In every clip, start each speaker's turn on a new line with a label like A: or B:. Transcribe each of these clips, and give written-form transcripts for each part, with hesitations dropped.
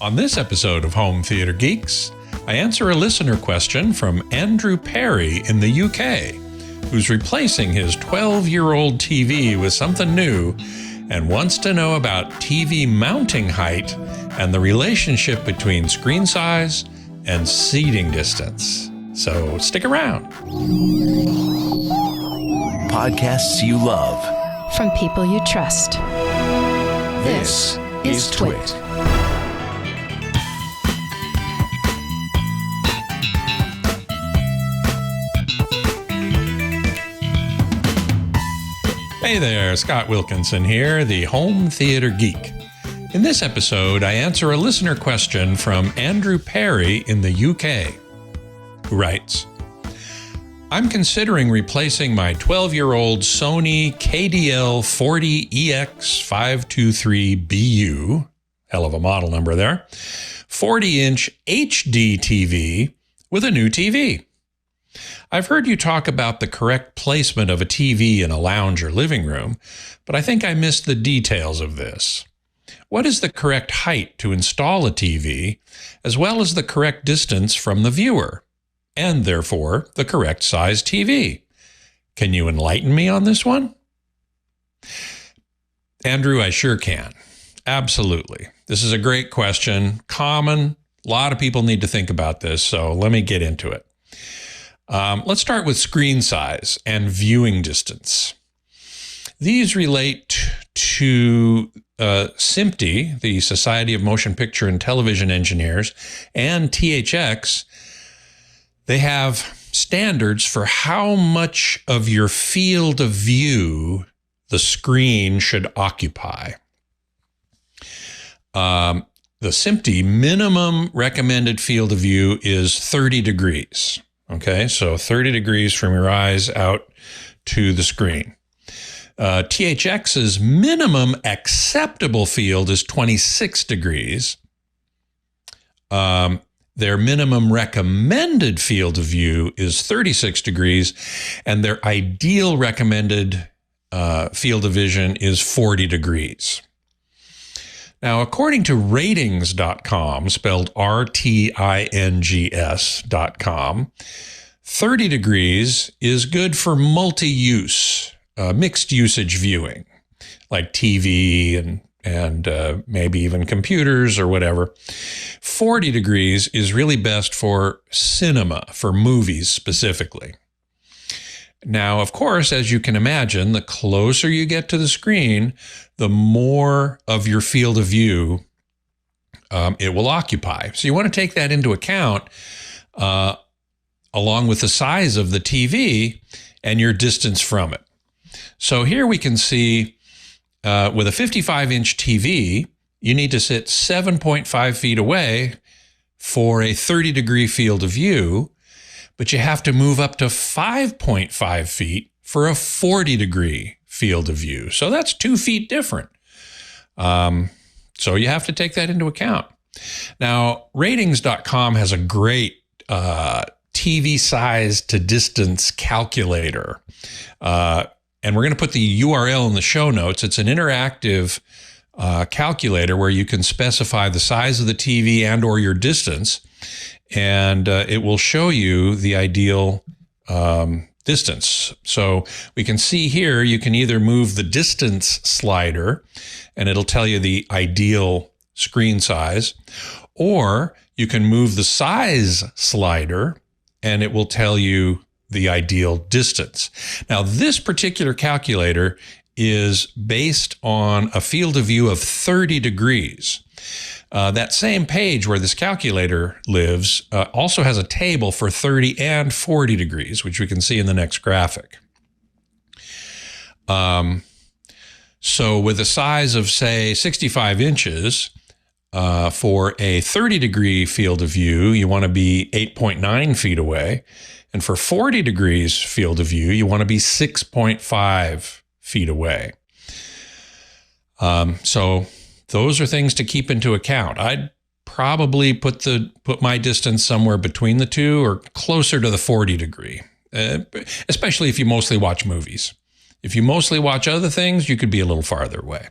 A: On this episode of Home Theater Geeks, I answer a listener question from Andrew Perry in the UK, who's replacing his 12-year-old TV with something new and wants to know about TV mounting height and the relationship between screen size and seating distance. So stick around.
B: Podcasts you love.
C: From people you trust.
B: This is TWiT.
A: Hey there, Scott Wilkinson here, the Home Theater Geek. In this episode, I answer a listener question from Andrew Perry in the UK, who writes, I'm considering replacing my 12-year-old Sony KDL40EX523BU, hell of a model number there, 40-inch HD TV with a new TV. I've heard you talk about the correct placement of a TV in a lounge or living room, but I think I missed the details of this. What is the correct height to install a TV, as well as the correct distance from the viewer, and therefore the correct size TV? Can you enlighten me on this one? Andrew, I sure can. Absolutely. This is a great question, common. A lot of people need to think about this, so let me get into it. Let's start with screen size and viewing distance. These relate to SMPTE, the Society of Motion Picture and Television Engineers, and THX. They have standards for how much of your field of view the screen should occupy. The SMPTE minimum recommended field of view is 30 degrees. Okay, so 30 degrees from your eyes out to the screen. THX's minimum acceptable field is 26 degrees. Their minimum recommended field of view is 36 degrees, and their ideal recommended field of vision is 40 degrees. Now, according to ratings.com, spelled RTINGS.com, 30 degrees is good for multi-use, mixed usage viewing, like TV and maybe even computers or whatever. 40 degrees is really best for cinema, for movies specifically. Now, of course, as you can imagine, the closer you get to the screen, the more of your field of view it will occupy. So you want to take that into account along with the size of the TV and your distance from it. So here we can see with a 55-inch TV, you need to sit 7.5 feet away for a 30-degree field of view, but you have to move up to 5.5 feet for a 40-degree field of view. So that's 2 feet different. So you have to take that into account. Now, ratings.com has a great TV size to distance calculator. And we're going to put the URL in the show notes. It's an interactive calculator where you can specify the size of the TV and or your distance. And it will show you the ideal distance. So we can see here, you can either move the distance slider and it'll tell you the ideal screen size, or you can move the size slider and it will tell you the ideal distance. Now, this particular calculator is based on a field of view of 30 degrees. That same page where this calculator lives also has a table for 30 and 40 degrees, which we can see in the next graphic. So with a size of, say, 65 inches, for a 30-degree field of view, you want to be 8.9 feet away. And for 40 degrees field of view, you want to be 6.5 feet away. So those are things to keep into account. I'd probably put my distance somewhere between the two or closer to the 40 degree, especially if you mostly watch movies. If you mostly watch other things, you could be a little farther away.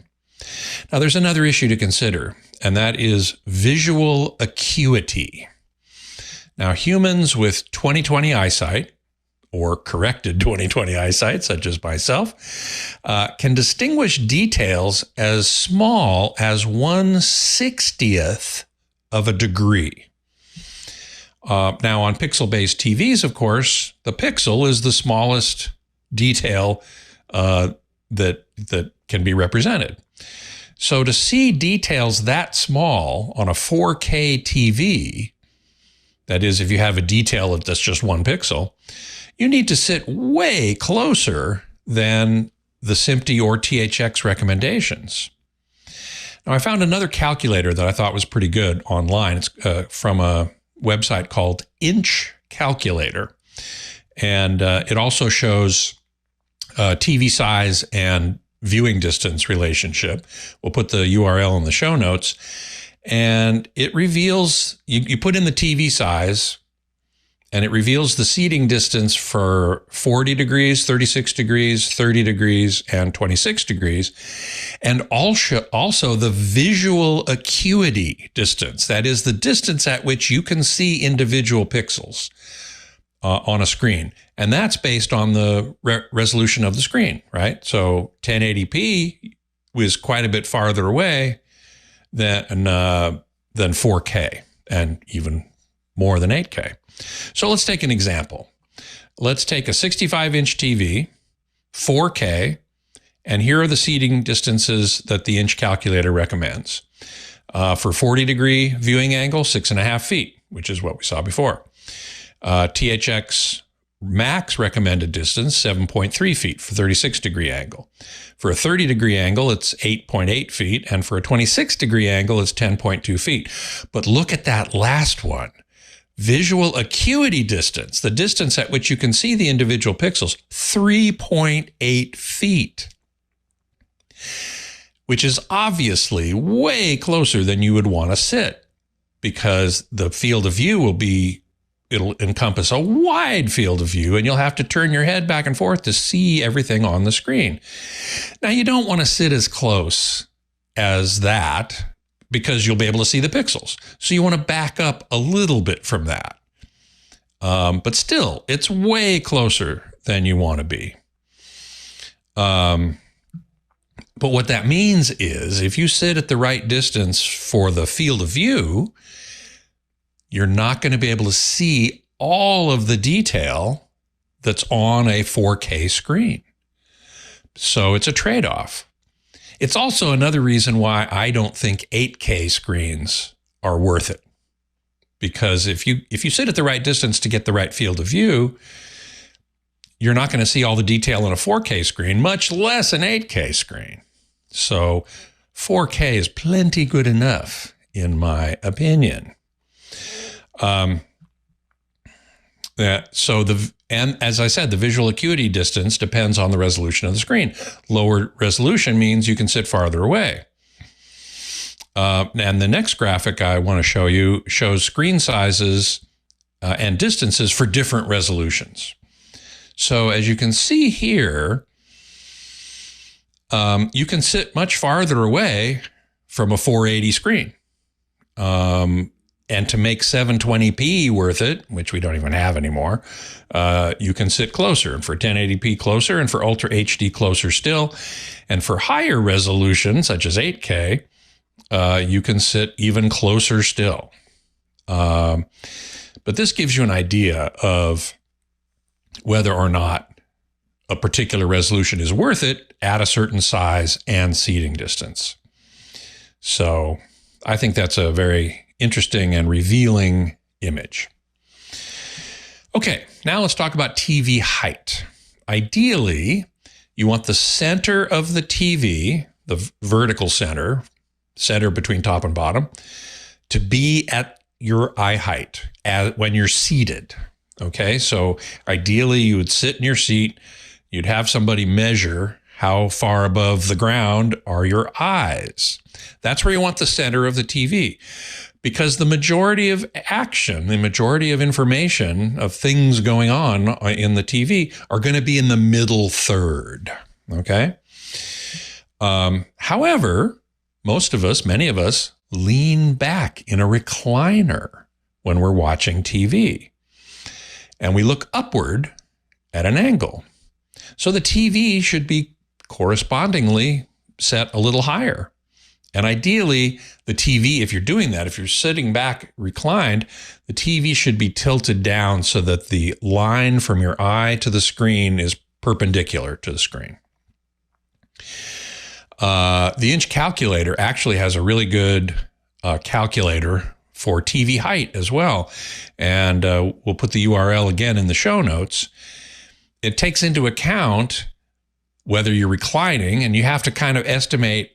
A: Now, there's another issue to consider. and that is visual acuity. Now, humans with 20/20 eyesight, or corrected 20/20 eyesight, such as myself, can distinguish details as small as 1/60th of a degree. Now, on pixel-based TVs, of course, the pixel is the smallest detail that can be represented. So to see details that small on a 4K TV, that is, if you have a detail that's just 1 pixel, you need to sit way closer than the SMPTE or THX recommendations. Now, I found another calculator that I thought was pretty good online. It's from a website called Inch Calculator. And it also shows TV size and viewing distance relationship. We'll put the URL in the show notes. And it reveals, you put in the TV size, and it reveals the seating distance for 40 degrees, 36 degrees, 30 degrees, and 26 degrees. And also the visual acuity distance. That is the distance at which you can see individual pixels on a screen. And that's based on the resolution of the screen, right? So 1080p was quite a bit farther away than 4K, and even more than 8K. So let's take an example. Let's take a 65-inch TV, 4K, and here are the seating distances that the Inch Calculator recommends. For 40-degree viewing angle, 6.5 feet, which is what we saw before. THX max recommended distance, 7.3 feet for 36-degree angle. For a 30-degree angle, it's 8.8 feet, and for a 26-degree angle, it's 10.2 feet. But look at that last one. Visual acuity distance, the distance at which you can see the individual pixels, 3.8 feet, which is obviously way closer than you would want to sit, because the field of view it'll encompass a wide field of view, and you'll have to turn your head back and forth to see everything on the screen. Now, you don't want to sit as close as that because you'll be able to see the pixels. So you want to back up a little bit from that. But still, it's way closer than you want to be. But what that means is if you sit at the right distance for the field of view, you're not going to be able to see all of the detail that's on a 4K screen. So it's a trade-off. It's also another reason why I don't think 8K screens are worth it. Because if you sit at the right distance to get the right field of view, you're not going to see all the detail on a 4K screen, much less an 8K screen. So 4K is plenty good enough, in my opinion. And as I said, the visual acuity distance depends on the resolution of the screen. Lower resolution means you can sit farther away. And the next graphic I want to show you shows screen sizes and distances for different resolutions. So as you can see here, you can sit much farther away from a 480 screen. And to make 720p worth it, which we don't even have anymore, you can sit closer. And for 1080p closer, and for Ultra HD closer still. And for higher resolution, such as 8K, you can sit even closer still. But this gives you an idea of whether or not a particular resolution is worth it at a certain size and seating distance. So I think that's a very interesting and revealing image. Okay, now let's talk about TV height. Ideally, you want the center of the TV, the vertical center between top and bottom, to be at your eye height when you're seated. Okay, so ideally you would sit in your seat, you'd have somebody measure how far above the ground are your eyes. That's where you want the center of the TV. Because the majority of action, the majority of information, of things going on in the TV are going to be in the middle third, okay? However, many of us lean back in a recliner when we're watching TV. And we look upward at an angle. So the TV should be correspondingly set a little higher. And ideally, the TV, if you're doing that, if you're sitting back reclined, the TV should be tilted down so that the line from your eye to the screen is perpendicular to the screen. The inch calculator actually has a really good calculator for TV height as well. And we'll put the URL again in the show notes. It takes into account whether you're reclining, and you have to kind of estimate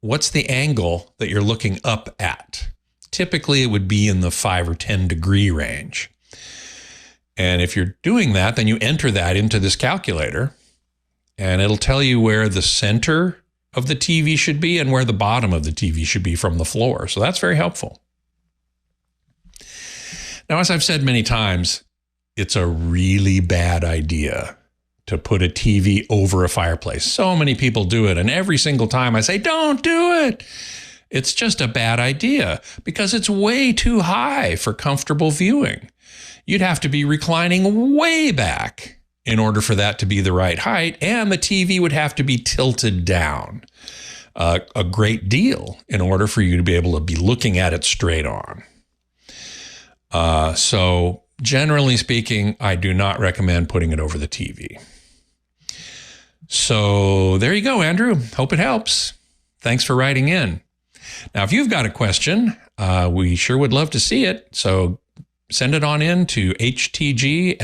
A: what's the angle that you're looking up at. Typically, it would be in the 5 or 10 degree range. And if you're doing that, then you enter that into this calculator, and it'll tell you where the center of the TV should be and where the bottom of the TV should be from the floor. So that's very helpful. Now, as I've said many times, it's a really bad idea to put a TV over a fireplace. So many people do it, and every single time I say, don't do it. It's just a bad idea because it's way too high for comfortable viewing. You'd have to be reclining way back in order for that to be the right height, and the TV would have to be tilted down a great deal in order for you to be able to be looking at it straight on. So generally speaking, I do not recommend putting it over the TV. So there you go, Andrew. Hope it helps. Thanks for writing in. Now, if you've got a question, we sure would love to see it. So send it on in to htg@twit.tv.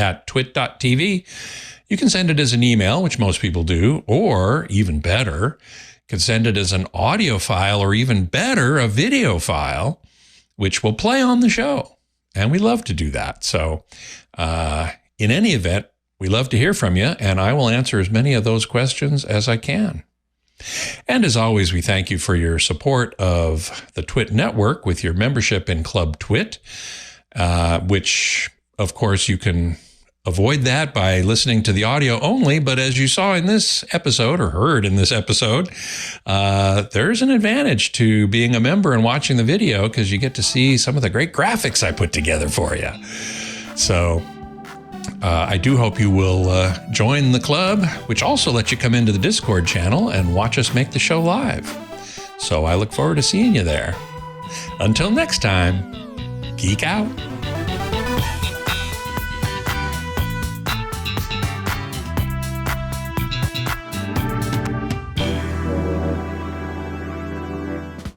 A: You can send it as an email, which most people do, or even better, you can send it as an audio file, or even better, a video file, which will play on the show. And we love to do that. So in any event, we love to hear from you, and I will answer as many of those questions as I can. And as always, we thank you for your support of the TWiT network with your membership in Club TWiT, which, of course, you can avoid that by listening to the audio only. But as you saw in this episode, or heard in this episode, there's an advantage to being a member and watching the video because you get to see some of the great graphics I put together for you. So I do hope you will join the club, which also lets you come into the Discord channel and watch us make the show live. So I look forward to seeing you there. Until next time, geek out.